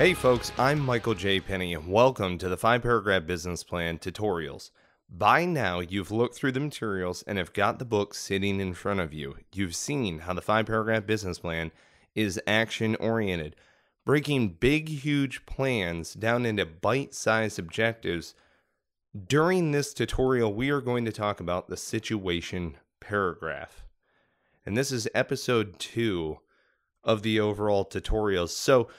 Hey folks, I'm Michael J. Penny and welcome to the 5-Paragraph Business Plan tutorials. By now, you've looked through the materials and have got the book sitting in front of you. You've seen how the 5-Paragraph Business Plan is action-oriented, breaking big, huge plans down into bite-sized objectives. During this tutorial, we are going to talk about the situation paragraph. And this is episode 2 of the overall tutorials. So,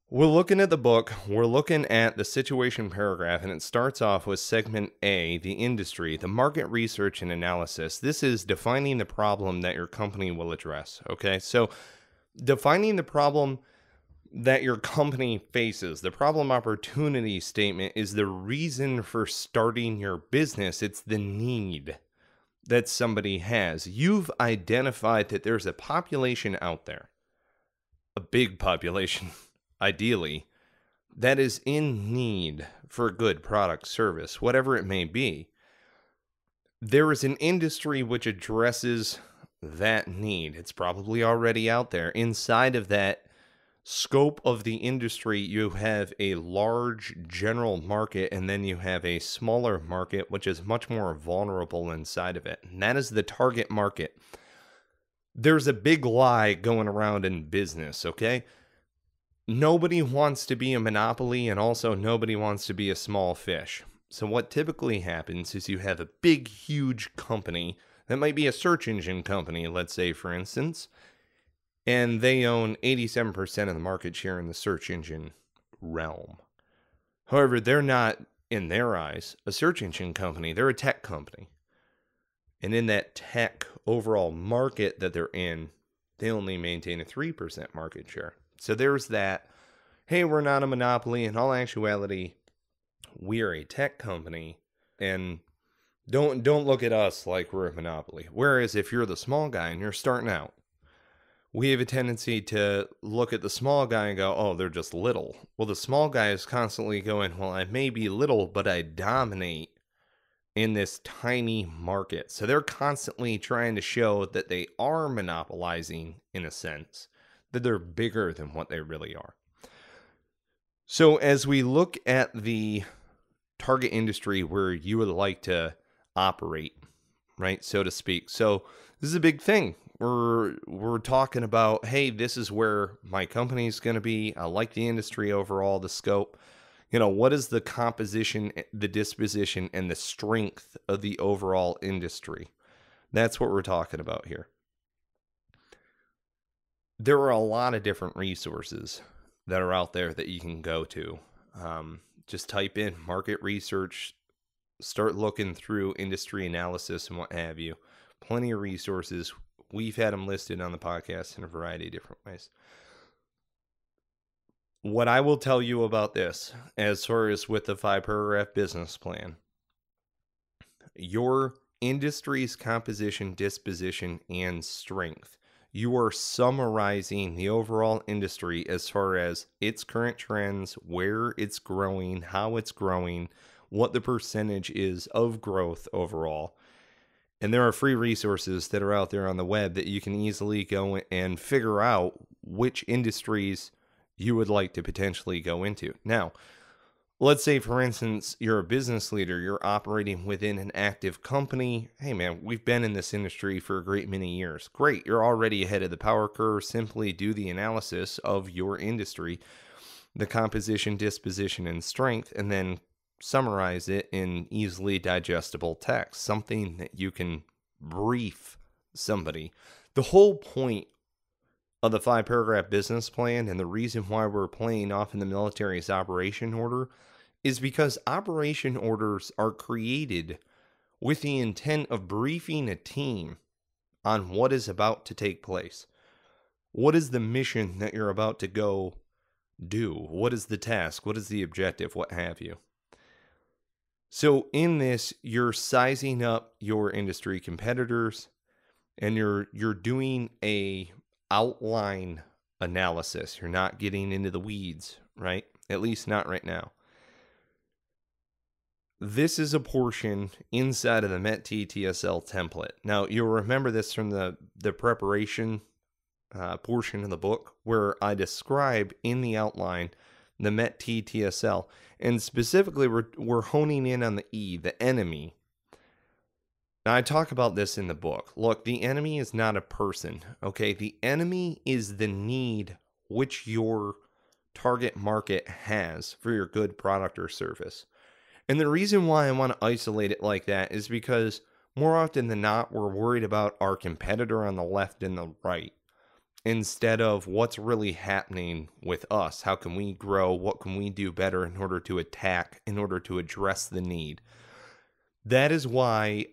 we're looking at the book, we're looking at the situation paragraph, and it starts off with segment A, the industry, the market research and analysis. This is defining the problem that your company will address, okay? So defining the problem that your company faces, the problem opportunity statement is the reason for starting your business. It's the need that somebody has. You've identified that there's a population out there, a big population, ideally, that is in need for a good product, service, whatever it may be. There is an industry which addresses that need. It's probably already out there. Inside of that scope of the industry, you have a large general market, and then you have a smaller market, which is much more vulnerable inside of it. And that is the target market. There's a big lie going around in business, okay? Nobody wants to be a monopoly, and also nobody wants to be a small fish. So what typically happens is you have a big, huge company that might be a search engine company, let's say, for instance, and they own 87% of the market share in the search engine realm. However, they're not, in their eyes, a search engine company. They're a tech company. And in that tech overall market that they're in, they only maintain a 3% market share. So there's that, hey, we're not a monopoly. In all actuality, we are a tech company, and don't look at us like we're a monopoly. Whereas if you're the small guy and you're starting out, we have a tendency to look at the small guy and go, oh, they're just little. Well, the small guy is constantly going, well, I may be little, but I dominate in this tiny market. So they're constantly trying to show that they are monopolizing, in a sense, that they're bigger than what they really are. So as we look at the target industry where you would like to operate, right, so to speak. So this is a big thing. We're talking about, hey, this is where my company's going to be. I like the industry overall, the scope. You know, what is the composition, the disposition, and the strength of the overall industry? That's what we're talking about here. There are a lot of different resources that are out there that you can go to. Just type in market research, start looking through industry analysis and what have you. Plenty of resources. We've had them listed on the podcast in a variety of different ways. What I will tell you about this, as far as with the 5-paragraph business plan, your industry's composition, disposition, and strength. You are summarizing the overall industry as far as its current trends, where it's growing, how it's growing, what the percentage is of growth overall. And there are free resources that are out there on the web that you can easily go and figure out which industries you would like to potentially go into. Now, let's say, for instance, you're a business leader, you're operating within an active company. Hey, man, we've been in this industry for a great many years. Great, you're already ahead of the power curve. Simply do the analysis of your industry, the composition, disposition, and strength, and then summarize it in easily digestible text, something that you can brief somebody. The whole point of the 5-paragraph business plan, and the reason why we're playing off in the military's operation order, is because operation orders are created with the intent of briefing a team on what is about to take place. What is the mission that you're about to go do? What is the task? What is the objective? What have you? So in this, you're sizing up your industry competitors, and you're doing a outline analysis. You're not getting into the weeds, right? At least not right now. This is a portion inside of the MET-T TSL template. Now, you'll remember this from the preparation portion of the book, where I describe in the outline the MET TSL. And specifically, we're honing in on the E, the enemy. Now, I talk about this in the book. Look, the enemy is not a person, okay? The enemy is the need which your target market has for your good product or service. And the reason why I want to isolate it like that is because more often than not, we're worried about our competitor on the left and the right instead of what's really happening with us. How can we grow? What can we do better in order to attack, in order to address the need? That is why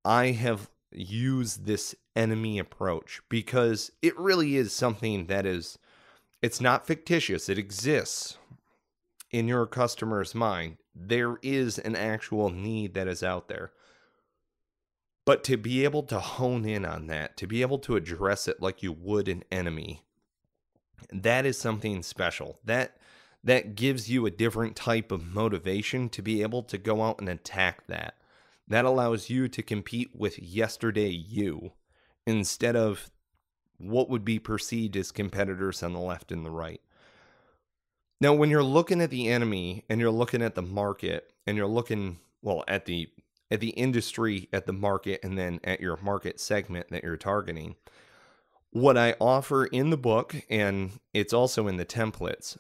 I have used this enemy approach, because it really is something that it's not fictitious. It exists in your customer's mind. There is an actual need that is out there. But to be able to hone in on that, to be able to address it like you would an enemy, that is something special. That gives you a different type of motivation to be able to go out and attack that. That allows you to compete with yesterday you instead of what would be perceived as competitors on the left and the right. Now, when you're looking at the enemy and you're looking at the market and you're looking, well, at the industry, at the market, and then at your market segment that you're targeting, what I offer in the book, and it's also in the templates,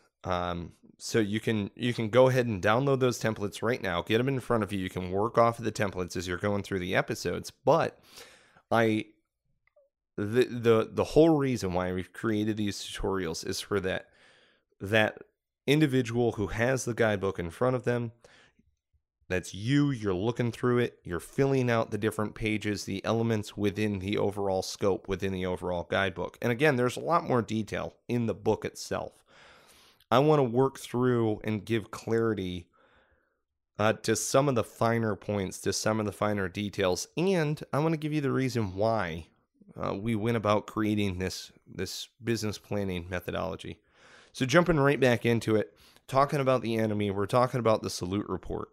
so you can go ahead and download those templates right now, get them in front of you. You can work off of the templates as you're going through the episodes. But the whole reason why we've created these tutorials is for that individual who has the guidebook in front of them. That's you. You're looking through it. You're filling out the different pages, the elements within the overall scope, within the overall guidebook. And again, there's a lot more detail in the book itself. I want to work through and give clarity to some of the finer points, to some of the finer details, and I want to give you the reason why we went about creating this business planning methodology. So jumping right back into it, talking about the enemy, we're talking about the salute report.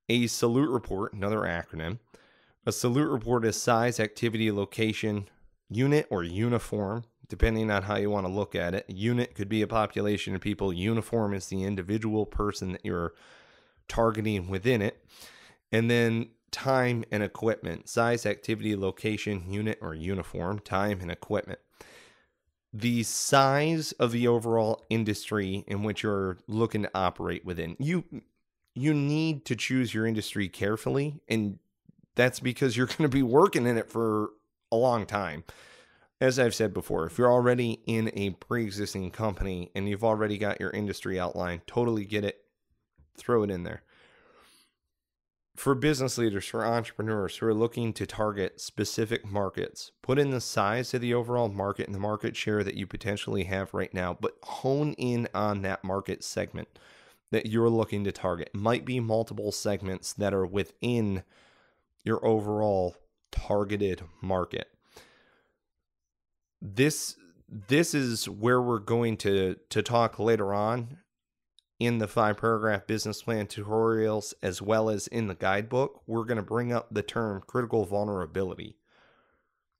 A salute report, another acronym. A salute report is size, activity, location, unit, or uniform, depending on how you want to look at it. Unit could be a population of people. Uniform is the individual person that you're targeting within it. And then time and equipment. Size, activity, location, unit, or uniform, time, and equipment. The size of the overall industry in which you're looking to operate within. You need to choose your industry carefully, and that's because you're going to be working in it for a long time. As I've said before, if you're already in a pre-existing company and you've already got your industry outline, totally get it, throw it in there. For business leaders, for entrepreneurs who are looking to target specific markets, put in the size of the overall market and the market share that you potentially have right now, but hone in on that market segment that you're looking to target. It might be multiple segments that are within your overall targeted market. This is where we're going to talk later on in the 5-paragraph business plan tutorials, as well as in the guidebook. We're going to bring up the term critical vulnerability.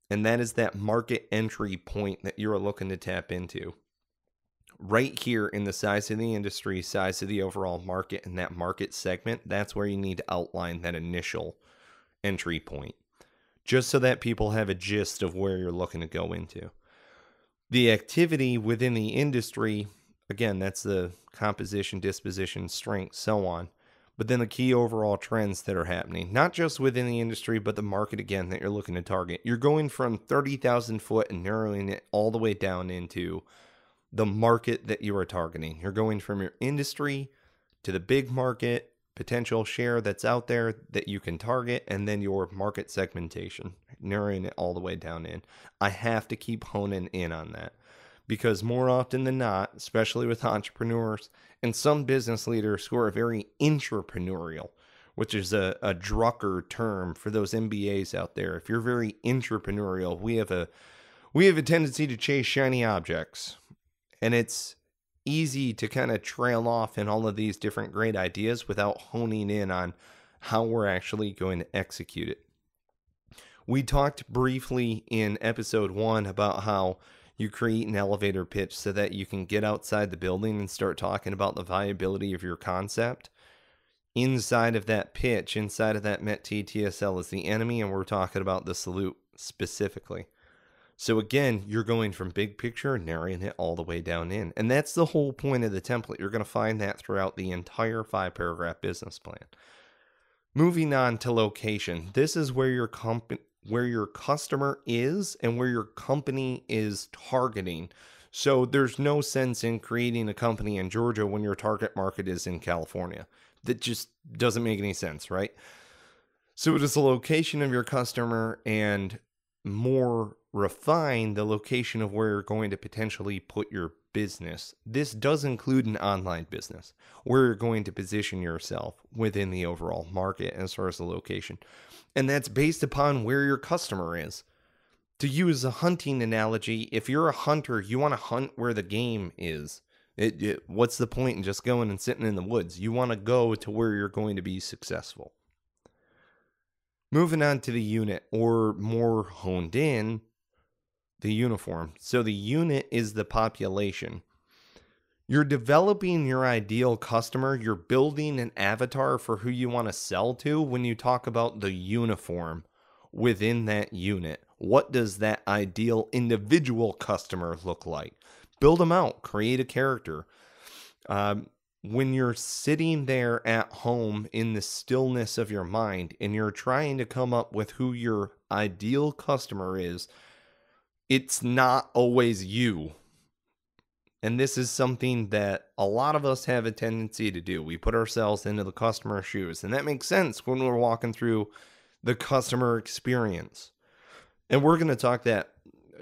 And that is that market entry point that you're looking to tap into. Right here in the size of the industry, size of the overall market, and that market segment, that's where you need to outline that initial entry point, just so that people have a gist of where you're looking to go into. The activity within the industry, again, that's the composition, disposition, strength, so on. But then the key overall trends that are happening, not just within the industry, but the market, again, that you're looking to target. You're going from 30,000 foot and narrowing it all the way down into the market that you are targeting. You're going from your industry to the big market, potential share that's out there that you can target, and then your market segmentation, narrowing it all the way down in. I have to keep honing in on that, because more often than not, especially with entrepreneurs and some business leaders who are very intrapreneurial, which is a Drucker term for those MBAs out there. If you're very intrapreneurial, we have a tendency to chase shiny objects, and it's easy to kind of trail off in all of these different great ideas without honing in on how we're actually going to execute it. We talked briefly in episode 1 about how You create an elevator pitch so that you can get outside the building and start talking about the viability of your concept. Inside of that pitch, inside of that MET TTSL is the enemy, and we're talking about the salute specifically. So again, you're going from big picture, narrowing it all the way down in. And that's the whole point of the template. You're going to find that throughout the entire 5-paragraph business plan. Moving on to location. This is where your customer is and where your company is targeting. So there's no sense in creating a company in Georgia when your target market is in California. That just doesn't make any sense, right? So it is the location of your customer, and more refined, the location of where you're going to potentially put your business. This does include an online business where you're going to position yourself within the overall market as far as the location. And that's based upon where your customer is. To use a hunting analogy, if you're a hunter, you want to hunt where the game is. What's the point in just going and sitting in the woods? You want to go to where you're going to be successful. Moving on to the unit, or more honed in, the uniform. So the unit is the population. You're developing your ideal customer. You're building an avatar for who you want to sell to when you talk about the uniform within that unit. What does that ideal individual customer look like? Build them out. Create a character. When you're sitting there at home in the stillness of your mind and you're trying to come up with who your ideal customer is, it's not always you. And this is something that a lot of us have a tendency to do. We put ourselves into the customer's shoes, and that makes sense when we're walking through the customer experience. And we're going to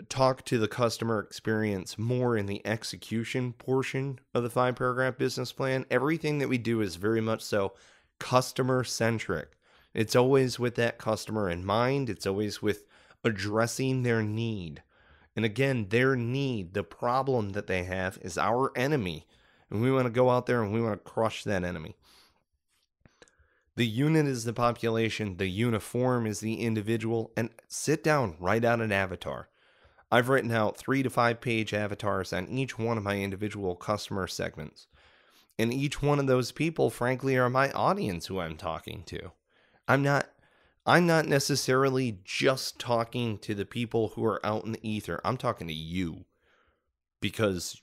talk to the customer experience more in the execution portion of the 5-paragraph business plan. Everything that we do is very much so customer centric. It's always with that customer in mind. It's always with addressing their need. And again, their need, the problem that they have, is our enemy. And we want to go out there and we want to crush that enemy. The unit is the population. The uniform is the individual. And sit down, write out an avatar. I've written out 3 to 5 page avatars on each one of my individual customer segments. And each one of those people, frankly, are my audience who I'm talking to. I'm not necessarily just talking to the people who are out in the ether. I'm talking to you because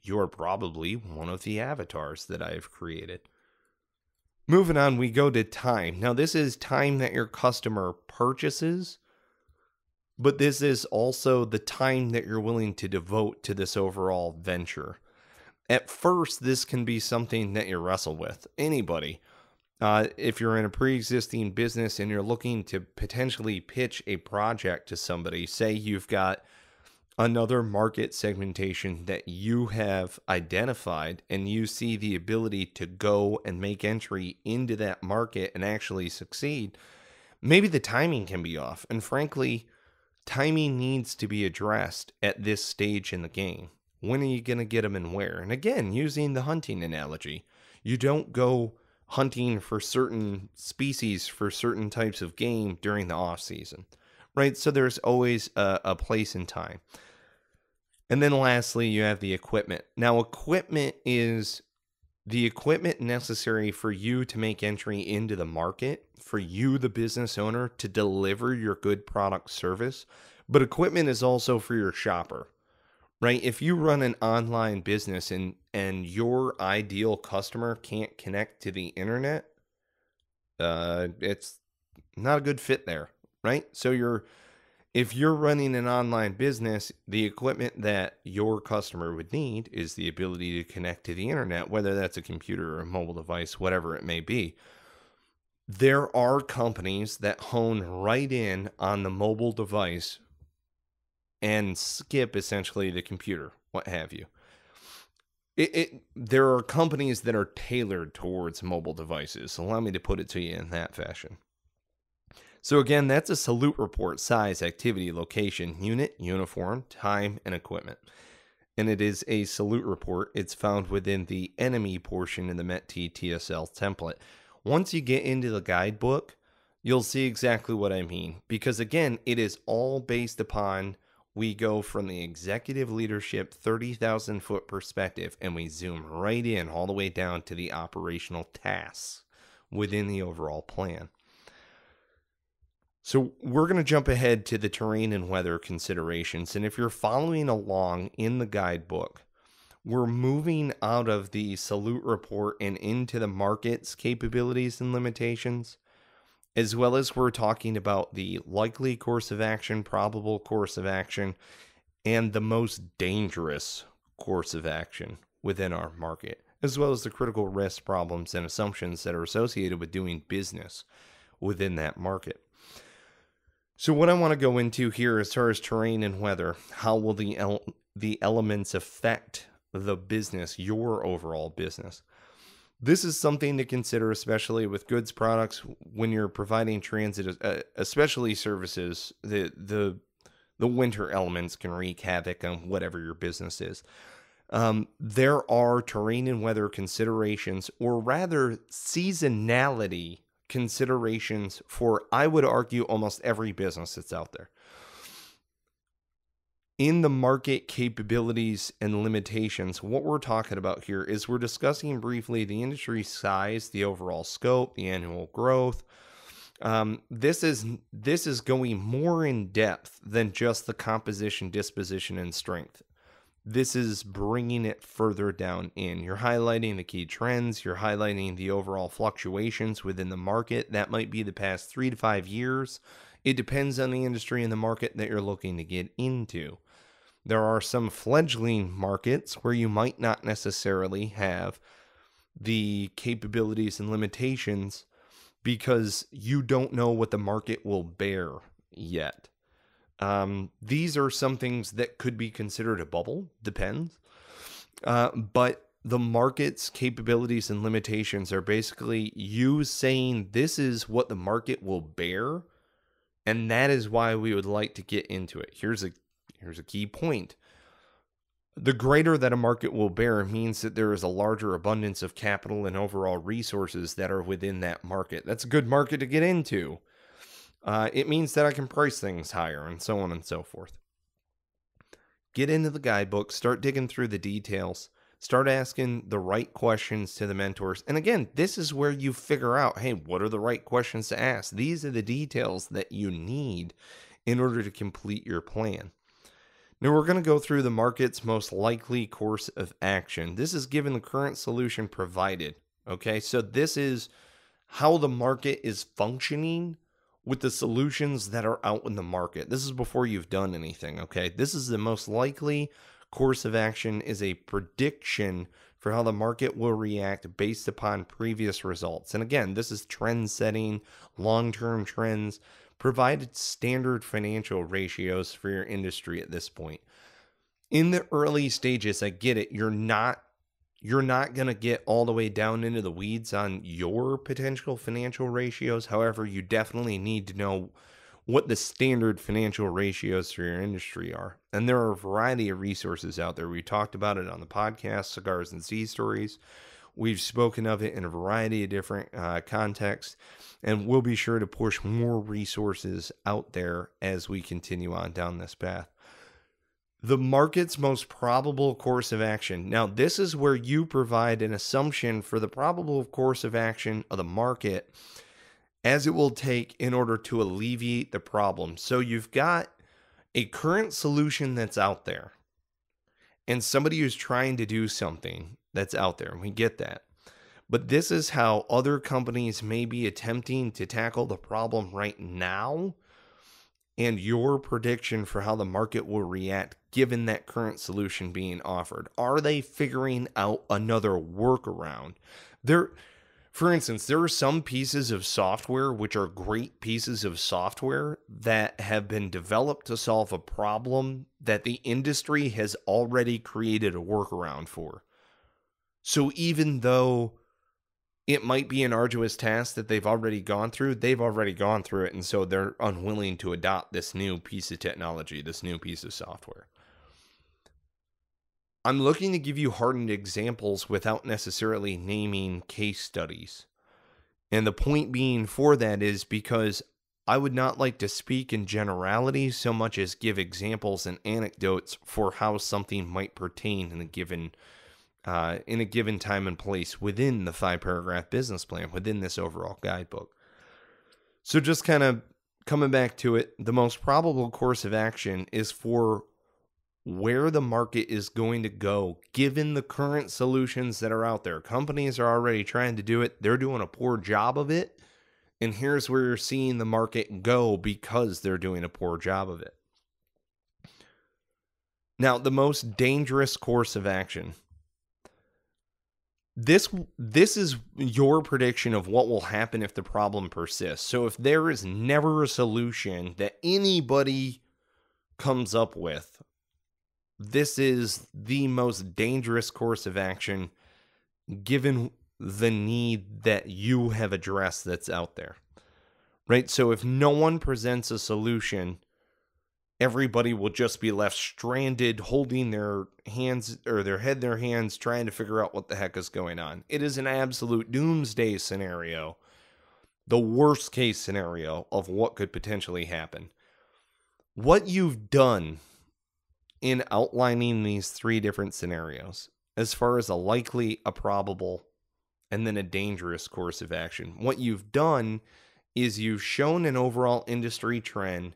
you're probably one of the avatars that I've created. Moving on, we go to time. Now, this is time that your customer purchases, but this is also the time that you're willing to devote to this overall venture. At first, this can be something that you wrestle with. Anybody. If you're in a pre-existing business and you're looking to potentially pitch a project to somebody, say you've got another market segmentation that you have identified and you see the ability to go and make entry into that market and actually succeed, maybe the timing can be off. And frankly, timing needs to be addressed at this stage in the game. When are you going to get them and where? And again, using the hunting analogy, you don't go hunting for certain species, for certain types of game during the off season, right? So there's always a place and time. And then lastly, you have the equipment. Now, equipment is the equipment necessary for you to make entry into the market, for you, the business owner, to deliver your good product service. But equipment is also for your shopper, right? If you run an online business and your ideal customer can't connect to the internet, it's not a good fit there, right? So if you're running an online business, the equipment that your customer would need is the ability to connect to the internet, whether that's a computer or a mobile device, whatever it may be. There are companies that hone right in on the mobile device and skip essentially the computer, what have you. There are companies that are tailored towards mobile devices. Allow me to put it to you in that fashion. So again, that's a salute report: size, activity, location, unit, uniform, time, and equipment. And it is a salute report. It's found within the enemy portion in the MET TSL template. Once you get into the guidebook, you'll see exactly what I mean. Because again, it is all based upon we go from the executive leadership 30,000 foot perspective and we zoom right in all the way down to the operational tasks within the overall plan. So we're going to jump ahead to the terrain and weather considerations. And if you're following along in the guidebook, we're moving out of the salute report and into the market's capabilities and limitations, as well as we're talking about the likely course of action, probable course of action, and the most dangerous course of action within our market, as well as the critical risk problems and assumptions that are associated with doing business within that market. So what I want to go into here as far as terrain and weather, how will the elements affect the business, your overall business? This is something to consider, especially with goods products when you're providing transit, especially services. The winter elements can wreak havoc on whatever your business is. There are terrain and weather considerations, or rather seasonality considerations for, I would argue, almost every business that's out there. In the market capabilities and limitations, what we're talking about here is we're discussing briefly the industry size, the overall scope, the annual growth. This is going more in depth than just the composition, disposition, and strength. This is bringing it further down in. You're highlighting the key trends. You're highlighting the overall fluctuations within the market. That might be the past 3 to 5 years. It depends on the industry and the market that you're looking to get into. There are some fledgling markets where you might not necessarily have the capabilities and limitations because you don't know what the market will bear yet. These are some things that could be considered a bubble, depends. But the market's capabilities and limitations are basically you saying this is what the market will bear, and that is why we would like to get into it. Here's a key point. The greater that a market will bear means that there is a larger abundance of capital and overall resources that are within that market. That's a good market to get into. It means that I can price things higher and so on and so forth. Get into the guidebook, start digging through the details, start asking the right questions to the mentors. And again, this is where you figure out, hey, what are the right questions to ask? These are the details that you need in order to complete your plan. Now we're going to go through the market's most likely course of action. This is given the current solution provided. Okay, so this is how the market is functioning with the solutions that are out in the market. This is before you've done anything, okay? This is the most likely course of action, is a prediction for how the market will react based upon previous results. And again, this is trend setting, long-term trends, provided standard financial ratios for your industry at this point. In the early stages, I get it, you're not going to get all the way down into the weeds on your potential financial ratios. However, you definitely need to know what the standard financial ratios for your industry are. And there are a variety of resources out there. We talked about it on the podcast, Cigars and Sea Stories. We've spoken of it in a variety of different contexts, and we'll be sure to push more resources out there as we continue on down this path. The market's most probable course of action. Now, this is where you provide an assumption for the probable course of action of the market as it will take in order to alleviate the problem. So you've got a current solution that's out there and somebody who's trying to do something that's out there. And we get that. But this is how other companies may be attempting to tackle the problem right now, and your prediction for how the market will react given that current solution being offered. Are they figuring out another workaround? For instance, there are some pieces of software which are great pieces of software that have been developed to solve a problem that the industry has already created a workaround for. So even though it might be an arduous task that they've already gone through it, and so they're unwilling to adopt this new piece of technology, this new piece of software. I'm looking to give you hardened examples without necessarily naming case studies. And the point being for that is because I would not like to speak in generalities so much as give examples and anecdotes for how something might pertain in a given time and place within the 5-paragraph business plan, within this overall guidebook. So just kind of coming back to it, the most probable course of action is for where the market is going to go, given the current solutions that are out there. Companies are already trying to do it. They're doing a poor job of it. And here's where you're seeing the market go because they're doing a poor job of it. Now, the most dangerous course of action. This is your prediction of what will happen if the problem persists. So if there is never a solution that anybody comes up with, this is the most dangerous course of action given the need that you have addressed that's out there, right? So if no one presents a solution, everybody will just be left stranded, holding their hands or their head in their hands, trying to figure out what the heck is going on. It is an absolute doomsday scenario, the worst case scenario of what could potentially happen. What you've done in outlining these 3 different scenarios, as far as a likely, a probable, and then a dangerous course of action, what you've done is you've shown an overall industry trend.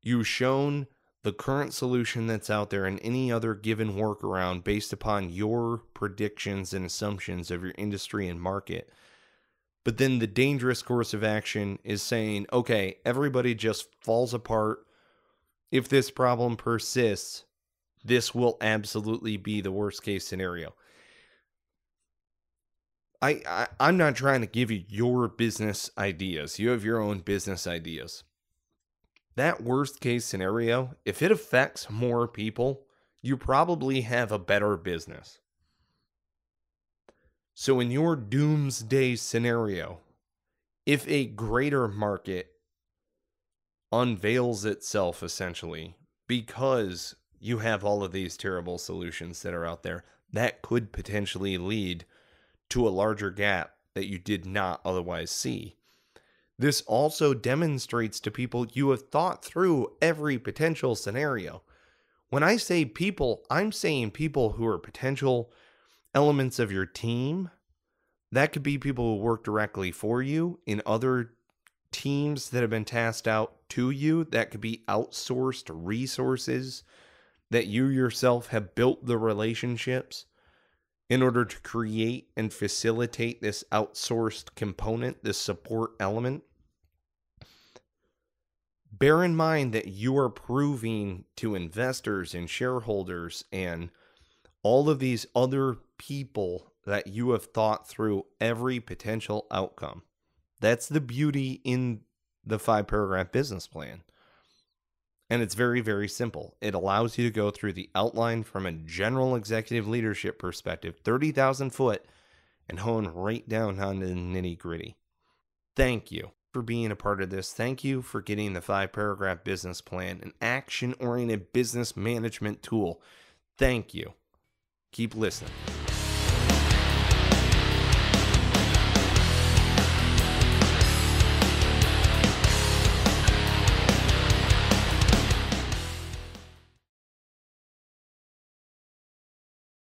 You've shown the current solution that's out there and any other given workaround based upon your predictions and assumptions of your industry and market. But then the dangerous course of action is saying, okay, everybody just falls apart. If this problem persists, this will absolutely be the worst case scenario. I'm not trying to give you your business ideas. You have your own business ideas. That worst case scenario, if it affects more people, you probably have a better business. So in your doomsday scenario, if a greater market unveils itself essentially because you have all of these terrible solutions that are out there, that could potentially lead to a larger gap that you did not otherwise see. This also demonstrates to people you have thought through every potential scenario. When I say people, I'm saying people who are potential elements of your team. That could be people who work directly for you in other teams that have been tasked out to you. That could be outsourced resources that you yourself have built the relationships in order to create and facilitate this outsourced component, this support element. Bear in mind that you are proving to investors and shareholders and all of these other people that you have thought through every potential outcome. That's the beauty in the 5-paragraph business plan. And it's very, very simple. It allows you to go through the outline from a general executive leadership perspective, 30,000 foot, and hone right down onto the nitty gritty. Thank you for being a part of this. Thank you for getting the 5-paragraph business plan, an action-oriented business management tool. Thank you. Keep listening.